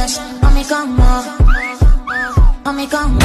tienes a mi cama, a mi cama.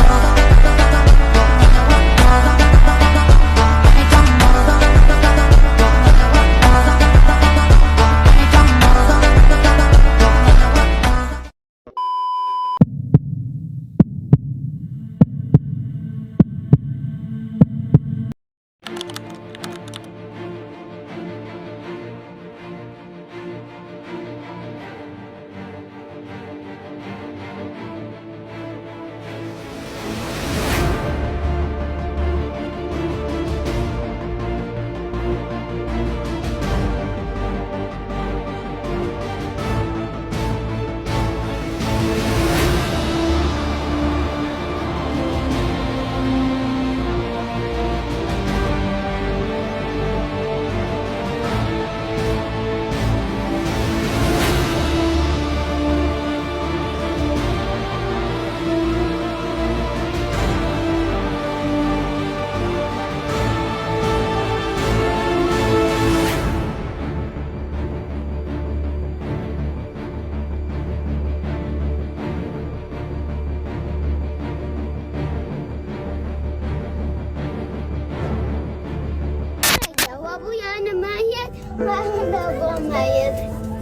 وابويا انا ميت وهذا ابوه ميت.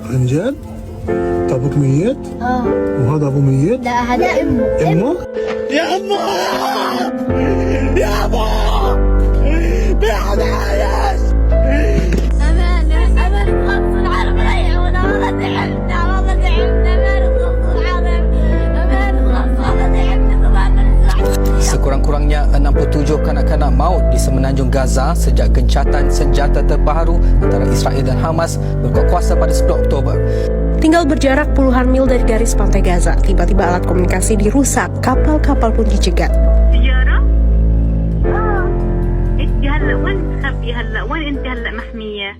عن جد؟ ابوك ميت؟ وهذا ابوه ميت؟ لا هذا امه. يا امه يا ابو بيعدايش امان خلص العالم ريحونا والله تعبنا والله تعبنا امان خلص العالم امان خلص والله تعبنا طبعا. Sekurang-kurangnya 67 kanak-kanak maut di semenanjung Gaza sejak gencatan senjata terbaru antara Israel dan Hamas berkuat kuasa pada 10 Oktober. Tinggal berjarak puluhan mil dari garis pantai Gaza, tiba-tiba alat komunikasi dirusak, kapal-kapal pun dicegat. سيارة؟ انت هلا وين مخبي هلا؟ وين انت هلا محمية؟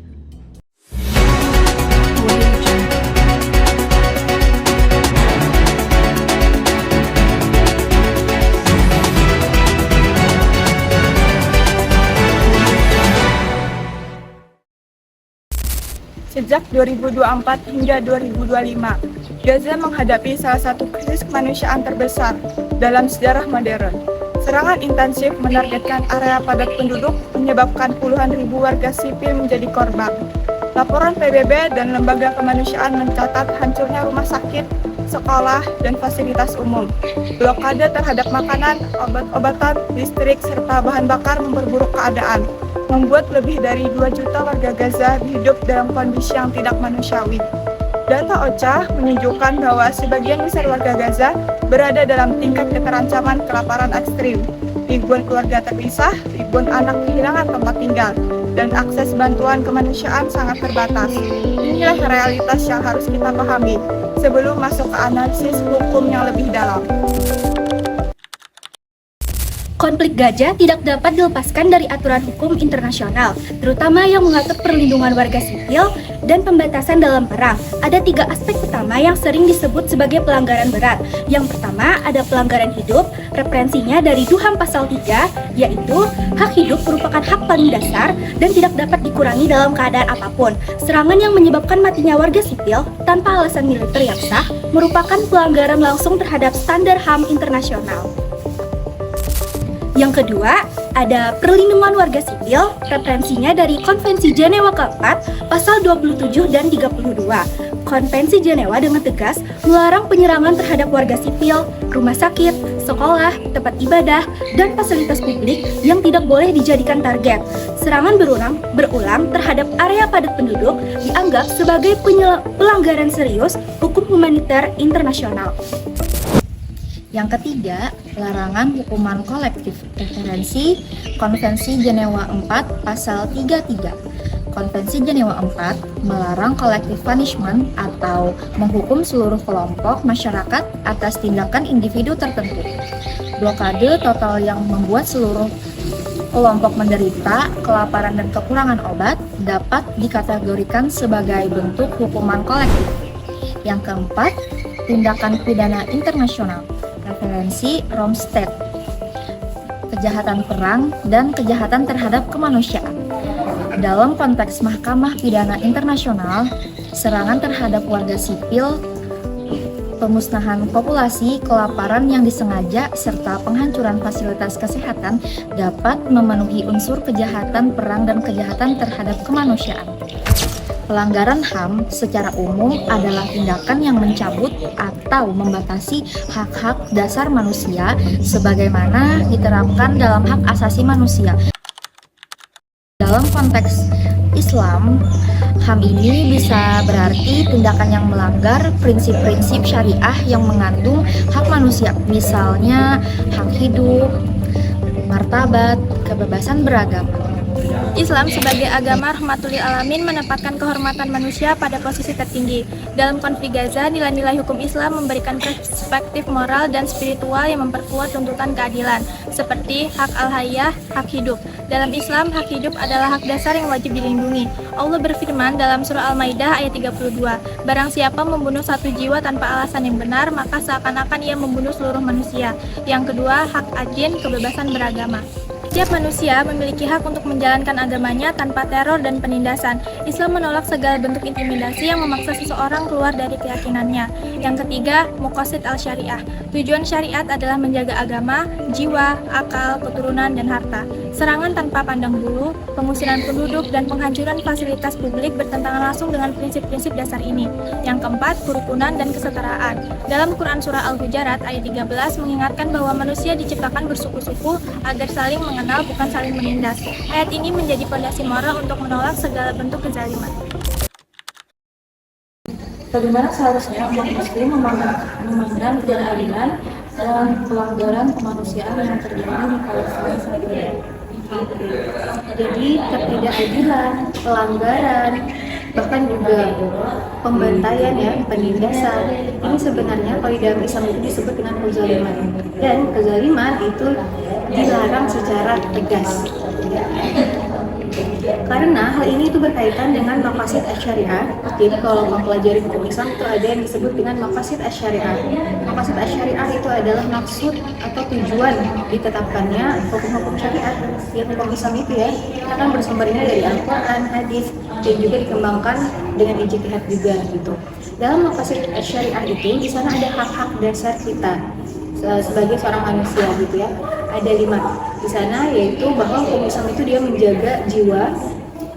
Sejak 2024 hingga 2025, Gaza menghadapi salah satu krisis kemanusiaan terbesar dalam sejarah modern. Serangan intensif menargetkan area padat penduduk menyebabkan puluhan ribu warga sipil menjadi korban. Laporan PBB dan lembaga kemanusiaan mencatat hancurnya rumah sakit, sekolah, dan fasilitas umum. Blokade terhadap makanan, obat-obatan, listrik, serta bahan bakar memperburuk keadaan, membuat lebih dari 2 juta warga Gaza hidup dalam kondisi yang tidak manusiawi. Data OCHA menunjukkan bahwa sebagian besar warga Gaza berada dalam tingkat keterancaman kelaparan ekstrim. Ribuan keluarga terpisah, ribuan anak kehilangan tempat tinggal, dan akses bantuan kemanusiaan sangat terbatas. Inilah realitas yang harus kita pahami sebelum masuk ke analisis hukum yang lebih dalam. Konflik Gaza tidak dapat dilepaskan dari aturan hukum internasional, terutama yang mengatur perlindungan warga sipil dan pembatasan dalam perang. Ada 3 aspek utama yang sering disebut sebagai pelanggaran berat. Yang pertama ada pelanggaran hidup, referensinya dari Duham pasal 3, yaitu hak hidup merupakan hak paling dasar dan tidak dapat dikurangi dalam keadaan apapun. Serangan yang menyebabkan matinya warga sipil tanpa alasan militer yang sah merupakan pelanggaran langsung terhadap standar HAM internasional. Yang kedua, ada perlindungan warga sipil, referensinya dari Konvensi Jenewa keempat, pasal 27 dan 32. Konvensi Jenewa dengan tegas melarang penyerangan terhadap warga sipil, rumah sakit, sekolah, tempat ibadah, dan fasilitas publik yang tidak boleh dijadikan target. Serangan berulang terhadap area padat penduduk dianggap sebagai pelanggaran serius hukum humaniter internasional. Yang ketiga, larangan hukuman kolektif, referensi Konvensi Jenewa 4 pasal 33. Konvensi Jenewa 4 melarang collective punishment atau menghukum seluruh kelompok masyarakat atas tindakan individu tertentu. Blokade total yang membuat seluruh kelompok menderita kelaparan dan kekurangan obat dapat dikategorikan sebagai bentuk hukuman kolektif. Yang keempat, tindakan pidana internasional, referensi Romstad, kejahatan perang dan kejahatan terhadap kemanusiaan. Dalam konteks Mahkamah Pidana Internasional, serangan terhadap warga sipil pemusnahan populasi, kelaparan yang disengaja, serta penghancuran fasilitas kesehatan dapat memenuhi unsur kejahatan perang dan kejahatan terhadap kemanusiaan. Pelanggaran HAM secara umum adalah tindakan yang mencabut atau membatasi hak-hak dasar manusia sebagaimana diterapkan dalam hak asasi manusia. Dalam konteks Islam, HAM ini bisa berarti tindakan yang melanggar prinsip-prinsip syariah yang mengandung hak manusia, misalnya hak hidup, martabat, kebebasan beragama. Islam sebagai agama rahmatul lil alamin menempatkan kehormatan manusia pada posisi tertinggi. Dalam konflik Gaza, nilai-nilai hukum Islam memberikan perspektif moral dan spiritual yang memperkuat tuntutan keadilan, seperti hak al-hayah, hak hidup. Dalam Islam, hak hidup adalah hak dasar yang wajib dilindungi. Allah berfirman dalam surah Al-Maidah ayat 32, "Barang siapa membunuh satu jiwa tanpa alasan yang benar, maka seakan-akan ia membunuh seluruh manusia." Yang kedua, hak adin, kebebasan beragama. Setiap manusia memiliki hak untuk menjalankan agamanya tanpa teror dan penindasan. Islam menolak segala bentuk intimidasi yang memaksa seseorang keluar dari keyakinannya. Yang ketiga, muqasid al-syariah. Tujuan syariat adalah menjaga agama, jiwa, akal, keturunan, dan harta. Serangan tanpa pandang bulu, pengusiran penduduk, dan penghancuran fasilitas publik bertentangan langsung dengan prinsip-prinsip dasar ini. Yang keempat, kerukunan dan kesetaraan. Dalam Quran Surah Al-Hujarat ayat 13 mengingatkan bahwa manusia diciptakan bersuku-suku agar saling mengenal, bukan saling menindas. Ayat ini menjadi fondasi moral untuk menolak segala bentuk kezaliman. Bagaimana seharusnya umat muslim memandang ketidakadilan dan pelanggaran kemanusiaan yang terjadi di Palestina saat ini? Jadi ketidakadilan, pelanggaran, bahkan juga pembantaian ya, penindasan, ini sebenarnya kalau di dalam Islam itu disebut dengan kezaliman, dan kezaliman itu dilarang secara tegas. Karena hal ini itu berkaitan dengan maqasid asy-syariah. Jadi kalau mempelajari hukum Islam itu ada yang disebut dengan maqasid asy-syariah. Maqasid asy-syariah itu adalah maksud atau tujuan ditetapkannya hukum-hukum syariat. Ya, hukum Islam itu ya, kita kan bersumbernya dari Al-Quran, hadis, dan juga dikembangkan dengan ijtihad juga gitu. Dalam maqasid asy-syariah itu di sana ada hak-hak dasar kita sebagai seorang manusia gitu ya. Ada 5 di sana, yaitu bahwa hukum Islam itu dia menjaga jiwa,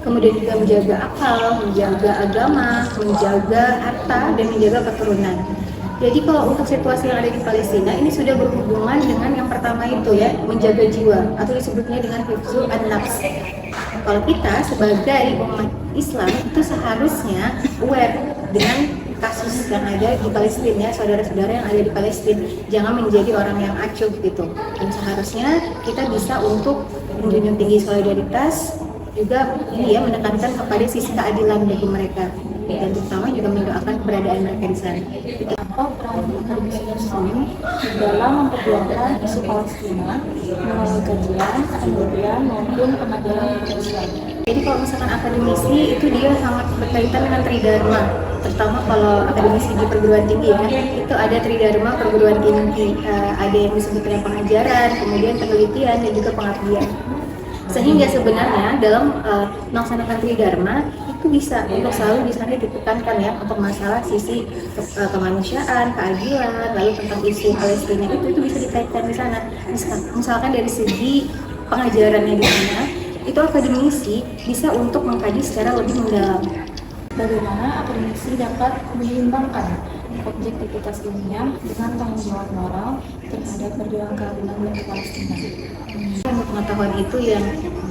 kemudian juga menjaga akal, menjaga agama, menjaga harta, dan menjaga keturunan. Jadi kalau untuk situasi yang ada di Palestina ini sudah berhubungan dengan yang pertama itu ya, menjaga jiwa atau disebutnya dengan hifzul an-nafs. Kalau kita sebagai umat Islam itu seharusnya aware dengan kasus yang ada di Palestina ya, saudara-saudara yang ada di Palestina, jangan menjadi orang yang acuh gitu. Dan seharusnya kita bisa untuk menjunjung tinggi solidaritas, juga ini ya, menekankan kepada sisi keadilan bagi mereka, dan terutama juga mendoakan keberadaan mereka di sana. Apa peran akademisi Muslim dalam memperjuangkan isu Palestina melalui kajian, penelitian maupun pengajaran Islam? Jadi kalau misalkan akademisi itu dia sangat berkaitan dengan tridharma, terutama kalau akademisi di perguruan tinggi ya, itu ada tridharma perguruan tinggi, ada yang disebut dengan pengajaran, kemudian penelitian, dan juga pengabdian. Sehingga sebenarnya dalam melaksanakan tridharma itu bisa untuk selalu di sana ditekankan ya untuk masalah sisi kemanusiaan, keadilan, lalu tentang isu Palestina itu bisa dikaitkan di sana. Misalkan dari segi pengajarannya di sana, itu akademisi bisa untuk mengkaji secara lebih mendalam. Bagaimana akademisi dapat menyeimbangkan objektivitas ilmiah dengan tanggung jawab moral terhadap perjuangan keadilan bagi Palestina? Pengetahuan itu yang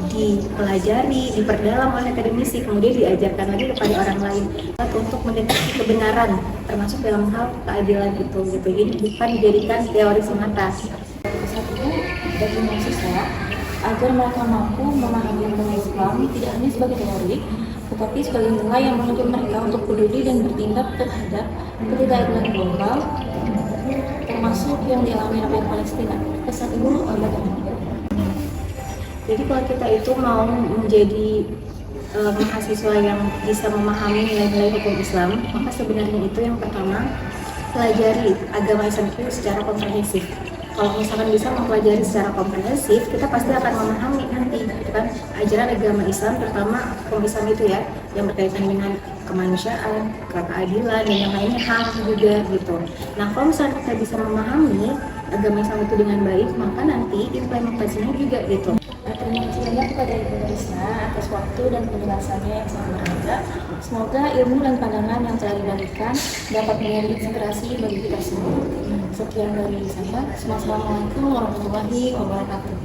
dipelajari, diperdalam oleh akademisi, kemudian diajarkan lagi kepada orang lain untuk mendeteksi kebenaran, termasuk dalam hal keadilan itu gitu. Jadi bukan dijadikan teori semata. Satu, bagi mahasiswa agar mereka mampu memahami agama Islam tidak hanya sebagai teori, tetapi sebagai nilai yang menuntut mereka untuk peduli dan bertindak terhadap ketidakadilan global, termasuk yang dialami rakyat Palestina. Pesan Ibu bagaimana? Jadi kalau kita itu mau menjadi mahasiswa yang bisa memahami nilai-nilai hukum Islam, maka sebenarnya itu yang pertama, pelajari agama Islam itu secara komprehensif. Kalau misalkan bisa mempelajari secara komprehensif, kita pasti akan memahami nanti gitu kan, ajaran agama Islam, terutama hukum Islam itu ya, yang berkaitan dengan kemanusiaan, keadilan, dan yang lainnya HAM juga gitu. Nah, kalau misalnya kita bisa memahami agama Islam itu dengan baik, maka nanti implementasinya juga gitu. Terima kasih banyak kepada Ibu Risna atas waktu dan penjelasannya yang sangat berharga. Semoga ilmu dan pandangan yang telah dibagikan dapat menjadi inspirasi bagi kita semua. Sekian dari saya. Wassalamualaikum warahmatullahi wabarakatuh.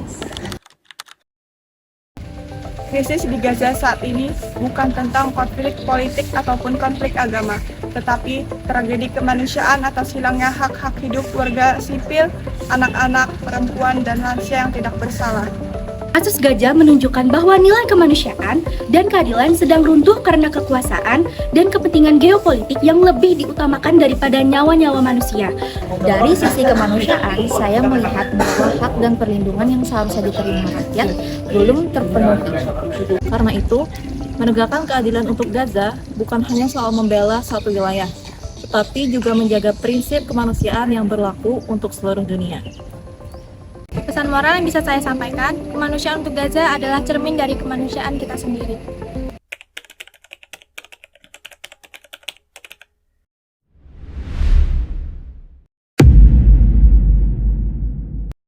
Krisis di Gaza saat ini bukan tentang konflik politik ataupun konflik agama, tetapi tragedi kemanusiaan atas hilangnya hak-hak hidup warga sipil, anak-anak, perempuan, dan lansia yang tidak bersalah. Kasus Gaza menunjukkan bahwa nilai kemanusiaan dan keadilan sedang runtuh karena kekuasaan dan kepentingan geopolitik yang lebih diutamakan daripada nyawa-nyawa manusia. Dari sisi kemanusiaan, saya melihat bahwa hak dan perlindungan yang seharusnya diterima rakyat belum terpenuhi. Karena itu, menegakkan keadilan untuk Gaza bukan hanya soal membela satu wilayah, tetapi juga menjaga prinsip kemanusiaan yang berlaku untuk seluruh dunia. Pesan moral yang bisa saya sampaikan, kemanusiaan untuk Gaza adalah cermin dari kemanusiaan kita sendiri.